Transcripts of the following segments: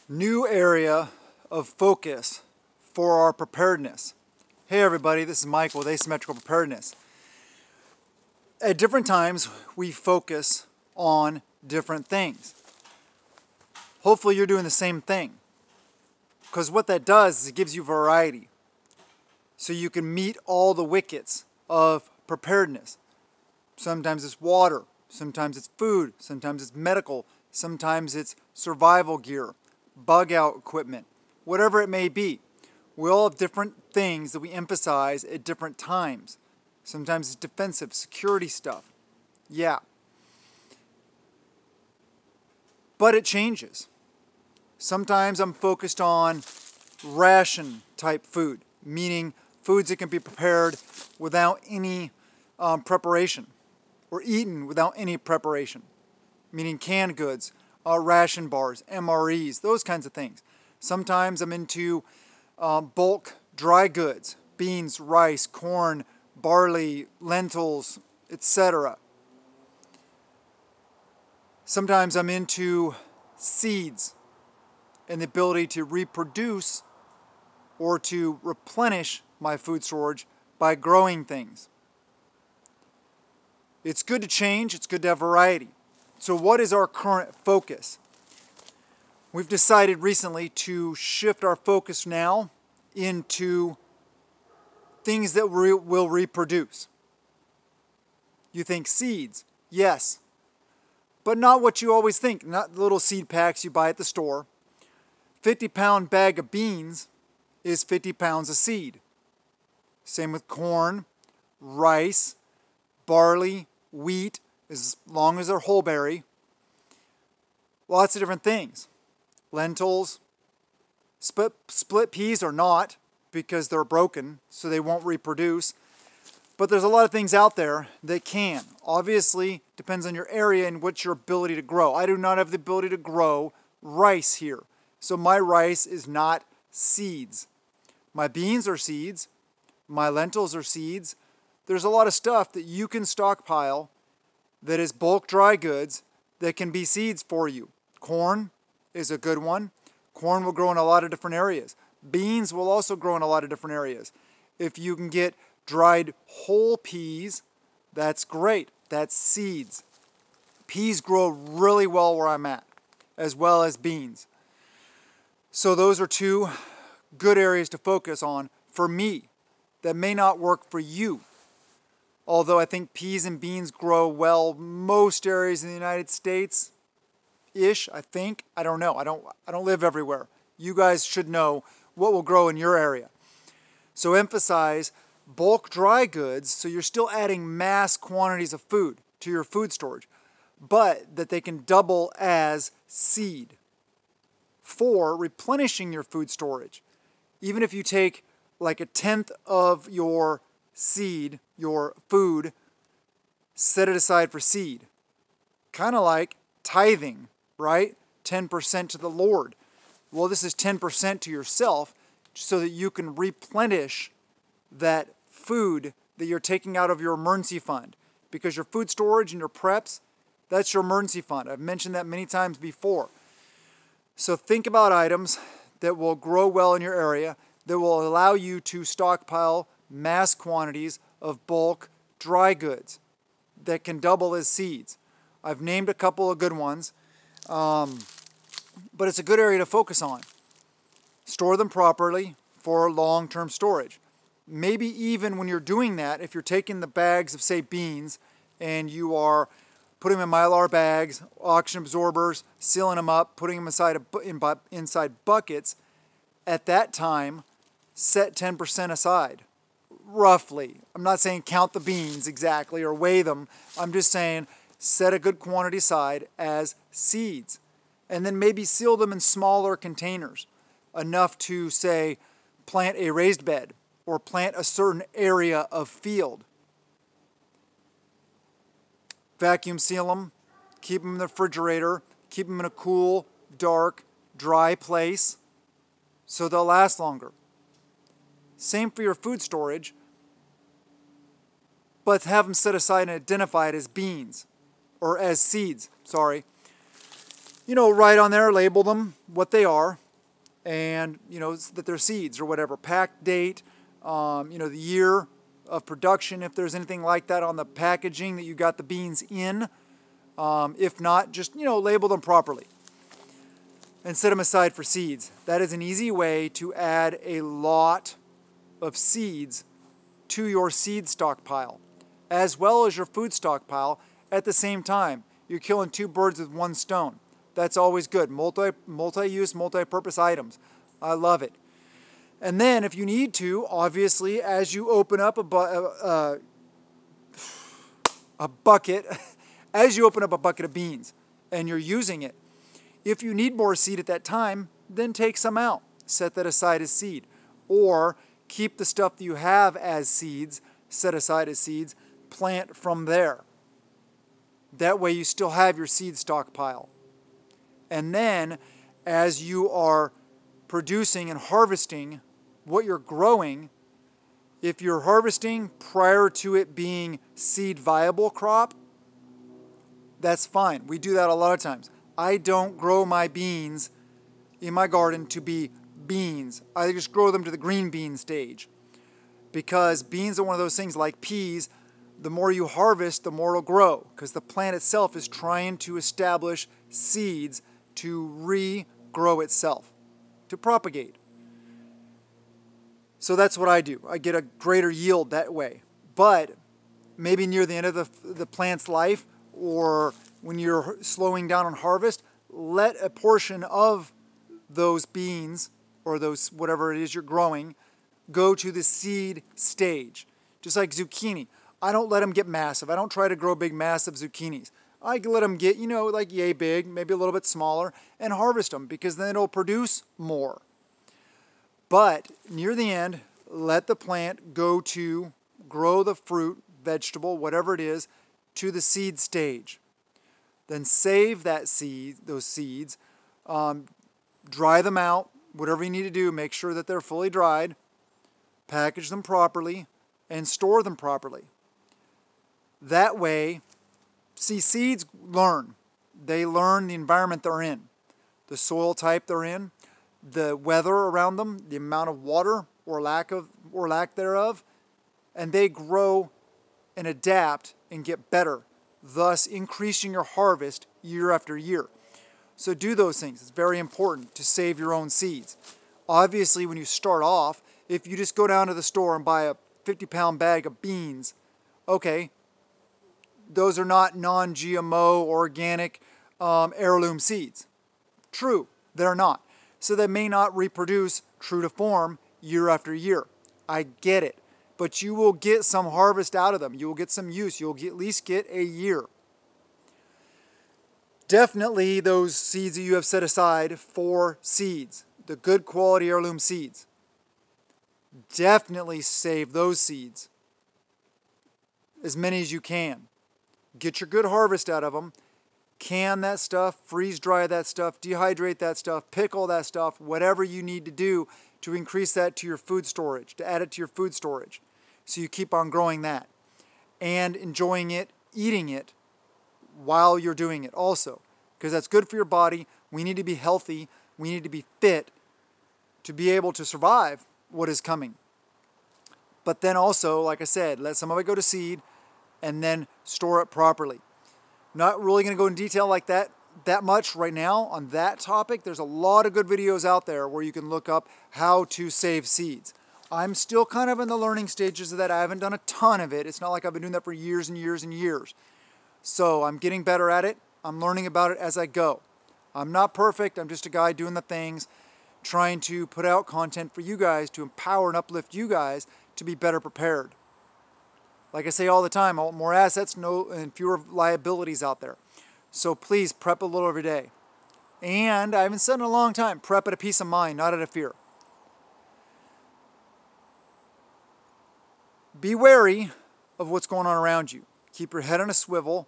New area of focus for our preparedness. Hey everybody, this is Michael with Asymmetrical Preparedness. At different times, we focus on different things. Hopefully you're doing the same thing, because what that does is it gives you variety. So you can meet all the wickets of preparedness. Sometimes it's water, sometimes it's food, sometimes it's medical, sometimes it's survival gear, bug out equipment, whatever it may be. We all have different things that we emphasize at different times. Sometimes it's defensive, security stuff. Yeah. But it changes. Sometimes I'm focused on ration type food, meaning foods that can be prepared without any preparation, or eaten without any preparation, meaning canned goods, ration bars, MREs, those kinds of things. Sometimes I'm into bulk dry goods, beans, rice, corn, barley, lentils, etc. Sometimes I'm into seeds and the ability to reproduce or to replenish my food storage by growing things. It's good to change, it's good to have variety. So what is our current focus? We've decided recently to shift our focus now into things that will reproduce. You think seeds? Yes. But not what you always think, not the little seed packs you buy at the store. 50-pound bag of beans is 50 pounds of seed. Same with corn, rice, barley, wheat, as long as they're whole berry. Lots of different things. Lentils, split peas are not, because they're broken, so they won't reproduce. But there's a lot of things out there that can. Obviously, depends on your area and what's your ability to grow. I do not have the ability to grow rice here. So my rice is not seeds. My beans are seeds. My lentils are seeds. There's a lot of stuff that you can stockpile that is bulk dry goods that can be seeds for you. Corn is a good one. Corn will grow in a lot of different areas. Beans will also grow in a lot of different areas. If you can get dried whole peas, that's great. That's seeds. Peas grow really well where I'm at, as well as beans. So those are two good areas to focus on for me that may not work for you. Although I think peas and beans grow well most areas in the United States-ish, I think. I don't know. I don't live everywhere. You guys should know what will grow in your area. So emphasize bulk dry goods, so you're still adding mass quantities of food to your food storage, but that they can double as seed for replenishing your food storage. Even if you take like 1/10 of your seed, your food, set it aside for seed. Kind of like tithing, right? 10% to the Lord. Well, this is 10% to yourself so that you can replenish that food that you're taking out of your emergency fund. Because your food storage and your preps, that's your emergency fund. I've mentioned that many times before. So think about items that will grow well in your area, that will allow you to stockpile mass quantities of bulk dry goods that can double as seeds. I've named a couple of good ones, but it's a good area to focus on. Store them properly for long-term storage. Maybe even when you're doing that, if you're taking the bags of, say, beans, and you are putting them in Mylar bags, oxygen absorbers, sealing them up, putting them inside buckets, at that time, set 10% aside. Roughly. I'm not saying count the beans exactly or weigh them. I'm just saying set a good quantity aside as seeds. And then maybe seal them in smaller containers, enough to, say, plant a raised bed or plant a certain area of field. Vacuum seal them, keep them in the refrigerator, keep them in a cool, dark, dry place so they'll last longer. Same for your food storage, but have them set aside and identified as beans, or as seeds, sorry. write on there, label them what they are, and, that they're seeds or whatever. Pack date, the year of production, if there's anything like that on the packaging that you got the beans in. If not, just, label them properly and set them aside for seeds. That is an easy way to add a lot of seeds to your seed stockpile, as well as your food stockpile at the same time. You're killing two birds with one stone. That's always good. Multi-use, multi-purpose items. I love it. And then if you need to, obviously, as you open up a bucket, as you open up a bucket of beans and you're using it, if you need more seed at that time, then take some out. Set that aside as seed. Or keep the stuff that you have as seeds, set aside as seeds, plant from there. That way you still have your seed stockpile. And then as you are producing and harvesting what you're growing, if you're harvesting prior to it being seed viable crop, that's fine. We do that a lot of times. I don't grow my beans in my garden to be beans. I just grow them to the green bean stage, because beans are one of those things like peas. The more you harvest, the more it'll grow, because the plant itself is trying to establish seeds to regrow itself, to propagate. So that's what I do. I get a greater yield that way. But maybe near the end of the plant's life, or when you're slowing down on harvest, let a portion of those beans or those whatever it is you're growing go to the seed stage. Just like zucchini. I don't let them get massive. I don't try to grow big, massive zucchinis. I let them get, like yay big, maybe a little bit smaller, and harvest them, because then it'll produce more. But near the end, let the plant go to grow the fruit, vegetable, whatever it is, to the seed stage. Then save those seeds, dry them out, whatever you need to do, make sure that they're fully dried, package them properly, and store them properly. That way, seeds learn. They learn the environment they're in, the soil type they're in, the weather around them, the amount of water or lack thereof, and they grow and adapt and get better, thus increasing your harvest year after year. So do those things. It's very important to save your own seeds. Obviously, when you start off, if you just go down to the store and buy a 50-pound bag of beans, okay, those are not non-GMO, organic, heirloom seeds. True, they're not. So they may not reproduce true to form year after year. I get it. But you will get some harvest out of them. You will get some use. You'll at least get a year. Definitely those seeds that you have set aside for seeds, the good quality heirloom seeds, definitely save those seeds. As many as you can. Get your good harvest out of them. Can that stuff, freeze dry that stuff, dehydrate that stuff, pickle that stuff, whatever you need to do to increase that to your food storage, to add it to your food storage. So you keep on growing that and enjoying it, eating it while you're doing it also, because that's good for your body. We need to be healthy. We need to be fit to be able to survive what is coming. But then also, like I said, let some of it go to seed and then store it properly. Not really going to go in detail like that much right now on that topic. There's a lot of good videos out there where you can look up how to save seeds. I'm still kind of in the learning stages of that. I haven't done a ton of it. It's not like I've been doing that for years and years and years. So I'm getting better at it. I'm learning about it as I go. I'm not perfect. I'm just a guy doing the things, trying to put out content for you guys to empower and uplift you guys to be better prepared. Like I say all the time, I want more assets and fewer liabilities out there. So please prep a little every day. And I haven't said in a long time, prep at a peace of mind, not out of fear. Be wary of what's going on around you. Keep your head on a swivel.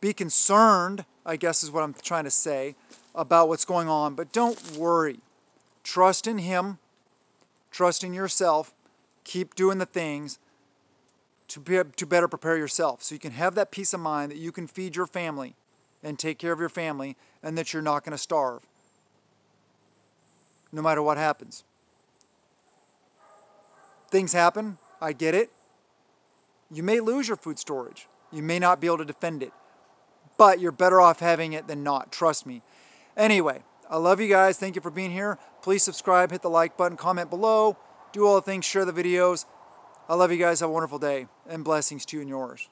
Be concerned, I guess is what I'm trying to say, about what's going on, but don't worry. Trust in Him. Trust in yourself. Keep doing the things to better prepare yourself so you can have that peace of mind that you can feed your family and take care of your family, and that you're not going to starve, no matter what happens. Things happen, I get it. You may lose your food storage. You may not be able to defend it, but you're better off having it than not, trust me. Anyway, I love you guys. Thank you for being here. Please subscribe, hit the like button, comment below, do all the things, share the videos. I love you guys. Have a wonderful day, and blessings to you and yours.